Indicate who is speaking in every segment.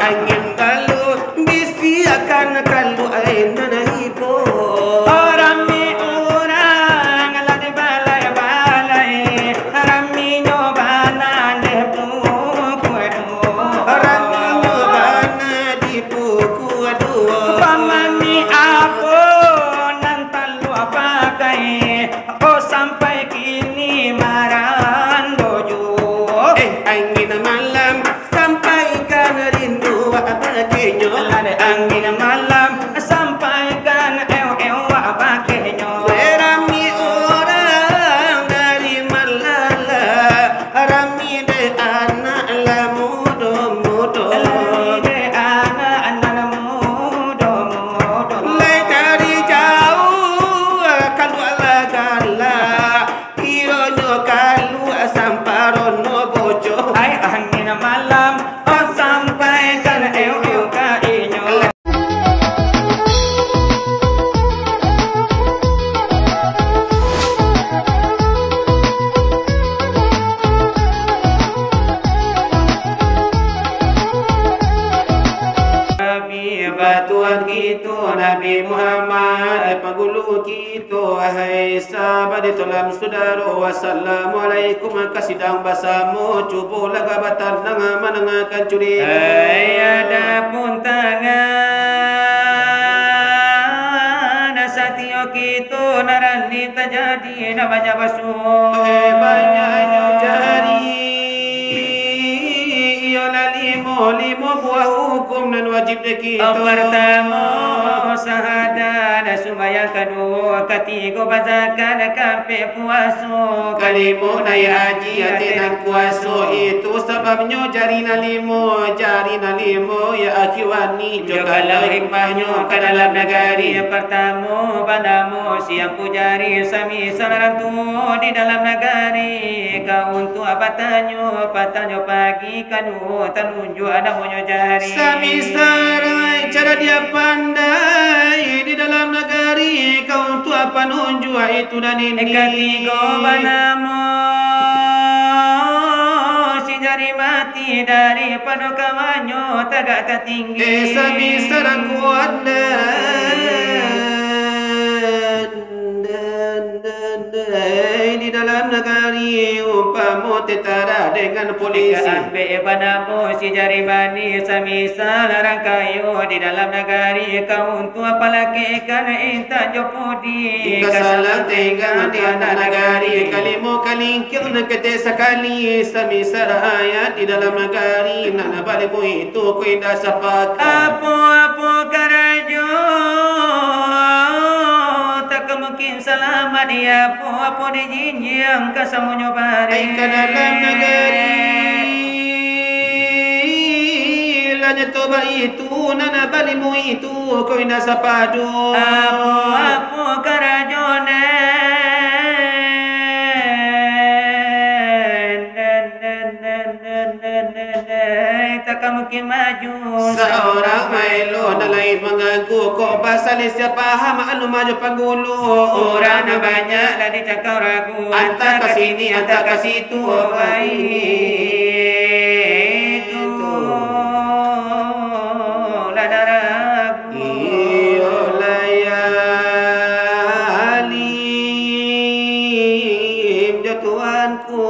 Speaker 1: angin kalau bisi akan kalau air nanai po.
Speaker 2: Rami orang ala di balai-balai, rami nyobana di puku aduh.
Speaker 1: Rami nyobana di puku aduh.
Speaker 2: Pamani apa nanti lu pakai, oh sampai kini maran dojo.
Speaker 1: Angin malam sampaikan rindu pakainya.
Speaker 2: Angin malam sampaikan pakainya.
Speaker 1: Rami orang dari Malala, rami de anak la mudo-mudo. Lai dari jauh kalau ala gala, ionya kalau samparono bojo.
Speaker 2: Ay angin malam sampaikan kainya.
Speaker 1: Batuan kita Nabi Muhammad pagulu kita hai sahabat dalam saudara wassalamualaikum kasidang basamu cuba lagabatan nang manangakan curi
Speaker 2: Ada pun tangan satyo kita narani terjadi namanya basuh
Speaker 1: banyaknya jari limo buah hukum dan wajib kita.
Speaker 2: Pertama sahada dan sumbayang kedua ketiga bazakan kampe puasa
Speaker 1: kalimo na haji hati nak puasa itu sebabnya jari na limo ya akiwani
Speaker 2: juga hikmahnya ke dalam negari pertama padamu siang pujari sami sarantu di dalam negari kau untuk apa tanya pagi kanu tanunjuk ada monyo jari
Speaker 1: sami sarai cara dia pandai di dalam negari kau untuk apa nunjuk itu dan ini
Speaker 2: ketiga padamu si jari mati daripada kawannya tagak tertinggi
Speaker 1: sami sarang kuat di dalam negeri umpama tetara dengan polisi
Speaker 2: sampai padamu si jari bani semisal rangkayo di dalam negeri kau untuk apa lagi kan inta jopodi
Speaker 1: kasalang tegang di anak negeri kalimo kalingkir nakete sekali semisal ayat di dalam negeri nana balimu itu ku indah sapak
Speaker 2: apa karajo mungkin selamat dia apa dijinjang ke semuanya bari
Speaker 1: ke dalam negeri lanya toba itu nana balimu itu kau indah sapadu
Speaker 2: apa karajonen tak mungkin maju
Speaker 1: seorang mailo nalai mengaku kok pasal siapa paham anu maju panggulu
Speaker 2: orang banyak dah dicakap ragu
Speaker 1: antar ke sini antar ke situ
Speaker 2: itu lada ragu
Speaker 1: iyo layalim jatuhanku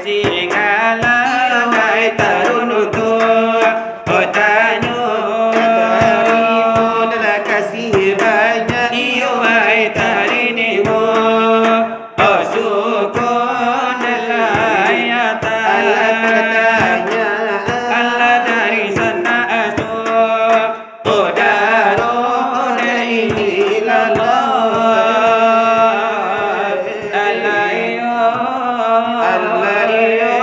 Speaker 2: singalah mai tarunutu otanyo
Speaker 1: Terima kasih banyak.
Speaker 2: iyo mai tarinimo osukon layata Allah dari sana asu odaro ilallah Allah iyo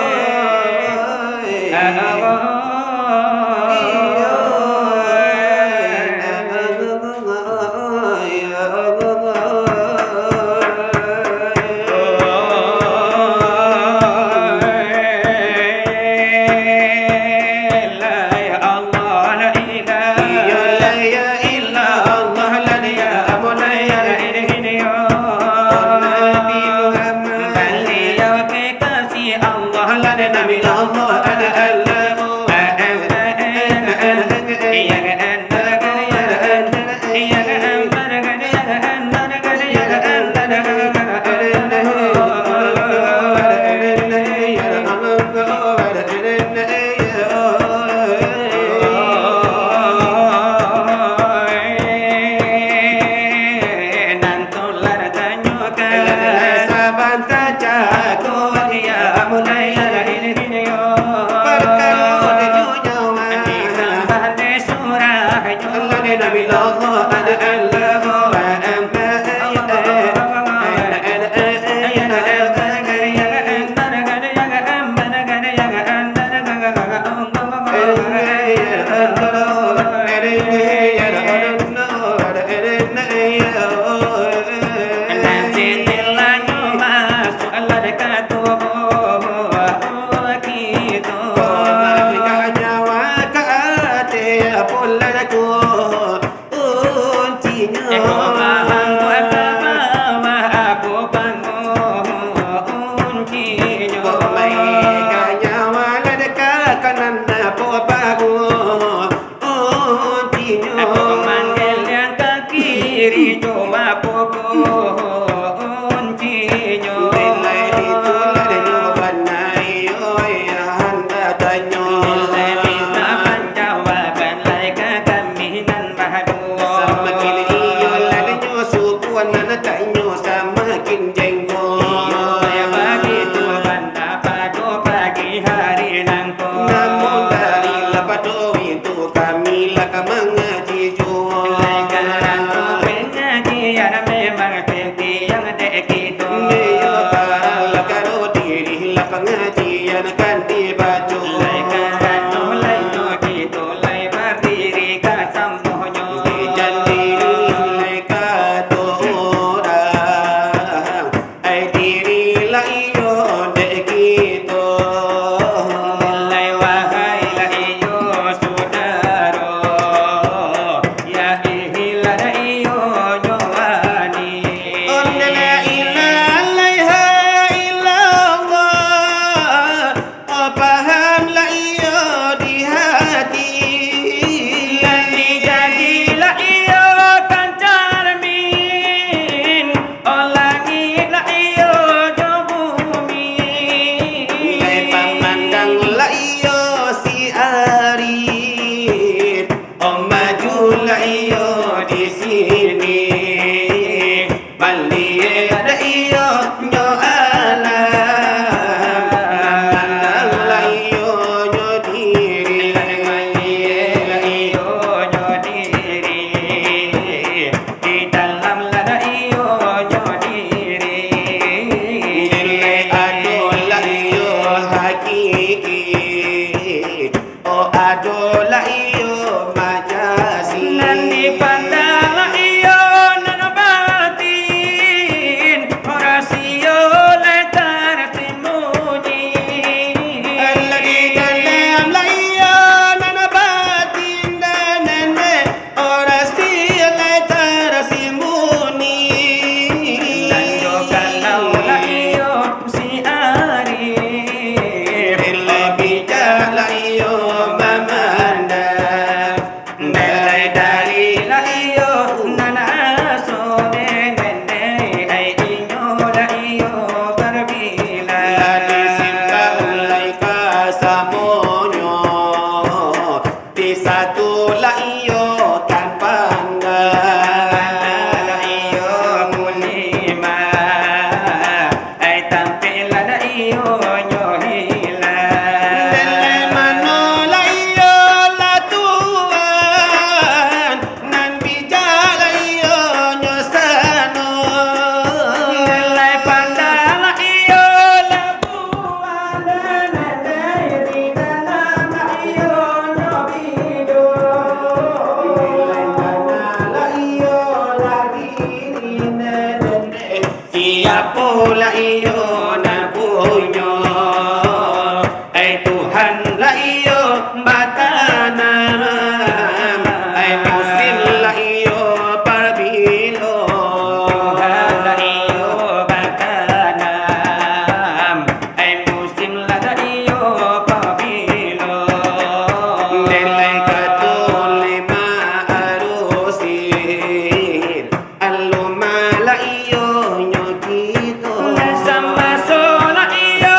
Speaker 1: iyo na punyo. Ay Tuhan la iyo batana, ay musim la iyo parbilo.
Speaker 2: Tuhan la iyo batana, ay musim la iyo pabilo.
Speaker 1: Nilay katulima arusin, aluma la iyo nyokito.
Speaker 2: Sama sola iyo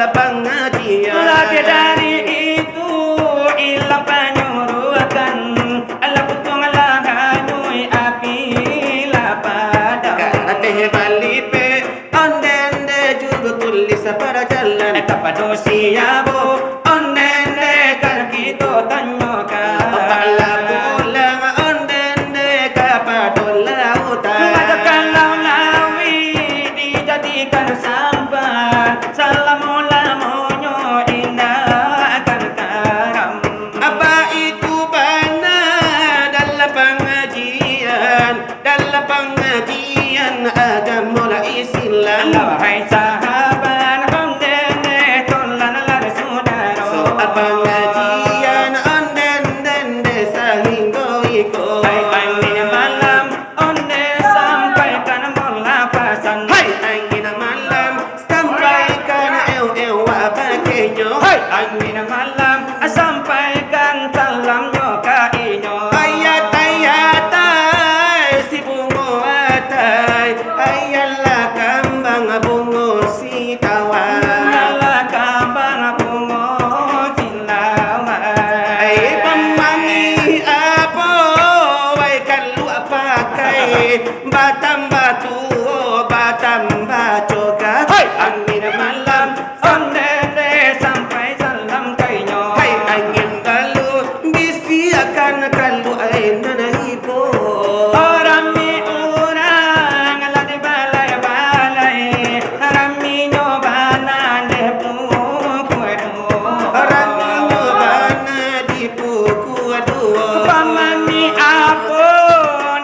Speaker 1: dalam pengajian.
Speaker 2: Lebih dari itu ilang penyuruhkan Allah putung Allah hanyui api lapada
Speaker 1: Kateh balipe ondende juga tulis pada jalan.
Speaker 2: Kapado siabo onende kan kita tanyokan
Speaker 1: Pala pulang ondende kapado lautan.
Speaker 2: Madakan lawi dijadikan sampan Salamu-lamunyo indah akan karam
Speaker 1: Apa itu benar dalam pengajian, dalam pengajian agama Islam.
Speaker 2: Wahai sahabat ondene tolan lar saudara
Speaker 1: Soal pengajian ondende sehingga iko.
Speaker 2: Hai angin malam onde sampaikan mola pasan
Speaker 1: Hai angin malam sampaikan apa kenyo.
Speaker 2: Hai angin malam sampaikan salamnya ka inyo
Speaker 1: Ayat-ayat si bungo atai, ayatlah kambang bungo si tawar.
Speaker 2: Nyala kambang bungo silawai
Speaker 1: Ay pemangi apa, wai kalu pakai batam batu, batam bacoga.
Speaker 2: Hai angin malam ondene sampai salam kainyo
Speaker 1: Hai angin kalu bisi akan kalu aina ibo.
Speaker 2: Rami urang ala di balay-balay Rami nyobana de buku
Speaker 1: Orang nyobana di buku dua.
Speaker 2: Pamani apo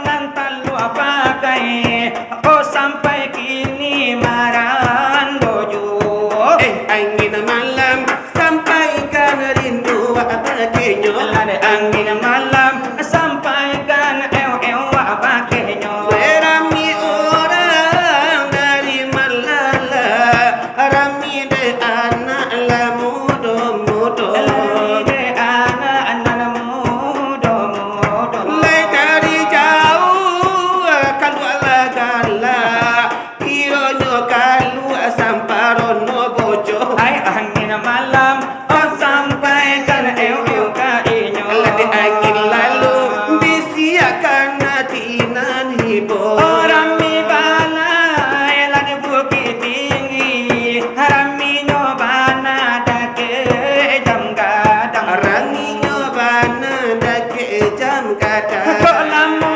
Speaker 2: nantalu pakai Oh sampai kini maran bojo
Speaker 1: Angin malam sampaikan rindu apa kenyo.
Speaker 2: Lade angin malam sampaikan apa kenyo
Speaker 1: Rami orang dari Malala, rami de anak la mudo-mudo. Lai dari jauh kalu ala gala, ironyo kalu samparono bojo.
Speaker 2: Hai angin malam oh sampaikan ka inyo
Speaker 1: Lade angin lalu bisi akan tinan hibo.
Speaker 2: Orang mi balai lade bukit tinggi Rami nyobana dake jam gadang
Speaker 1: Rangi nyobana dake jam kadang.
Speaker 2: Kok lamun